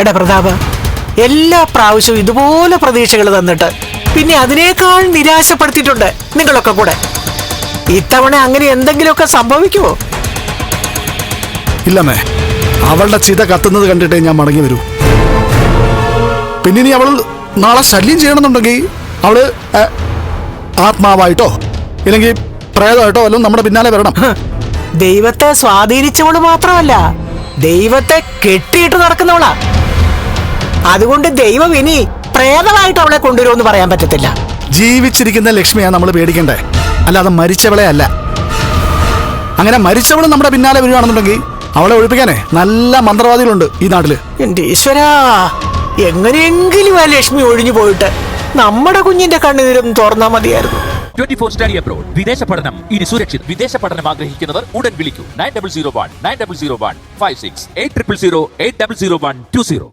എടാ പ്രതാപ, എല്ലാ പ്രാവശ്യവും ഇതുപോലെ പ്രതീക്ഷകൾ തന്നിട്ട് പിന്നെ അതിനേക്കാൾ നിരാശപ്പെടുത്തിയിട്ടുണ്ട് നിങ്ങളൊക്കെ കൂടെ. ഇത്തവണ അങ്ങനെ എന്തെങ്കിലുമൊക്കെ സംഭവിക്കുമോ? ഇല്ലമ്മേ, അവളുടെ ചിത കത്തുന്നത് കണ്ടിട്ടേ ഞാൻ മടങ്ങി വരൂ. പിന്നെ ഇനി അവൾ നാളെ ശല്യം ചെയ്യണമെന്നുണ്ടെങ്കിൽ അവള് ആത്മാവായിട്ടോ ഇല്ലെങ്കിൽ പ്രേതമായിട്ടോ വല്ലതും നമ്മുടെ പിന്നാലെ വരണം. ദൈവത്തെ സ്വാധീനിച്ചവള് മാത്രമല്ല, ദൈവത്തെ കെട്ടിയിട്ട് നടക്കുന്നവളാ. അതുകൊണ്ട് ദൈവം ഇനി പ്രേതമായിട്ട് അവളെ കൊണ്ടുവരുമെന്ന് പറയാൻ പറ്റത്തില്ല. ജീവിച്ചിരിക്കുന്ന ലക്ഷ്മിയാ നമ്മൾ പേടിക്കണ്ടേ, അല്ലാതെ മരിച്ചവളെ അല്ല. അങ്ങനെ മരിച്ചവള് നമ്മുടെ പിന്നാലെ വരികയാണെന്നുണ്ടെങ്കിൽ അവളെ ഒഴിപ്പിക്കാനേ നല്ല മന്ത്രവാദികളുണ്ട് ഈ നാട്ടില്. എന്റെ ഈശ്വരാ, എങ്ങനെയെങ്കിലും ആ ലക്ഷ്മി ഒഴിഞ്ഞു പോയിട്ട് നമ്മുടെ കുഞ്ഞിന്റെ കണ്ണുനീരും തുറന്നാ മതിയായിരുന്നു. 24 സ്റ്റഡി അബ്രോഡ്. വിദേശ പഠനം ഇനി സുരക്ഷിത്. വിദേശ പഠനം ആഗ്രഹിക്കുന്നവർ ഉടൻ വിളിക്കൂ 9001 9001 56 800800 800120.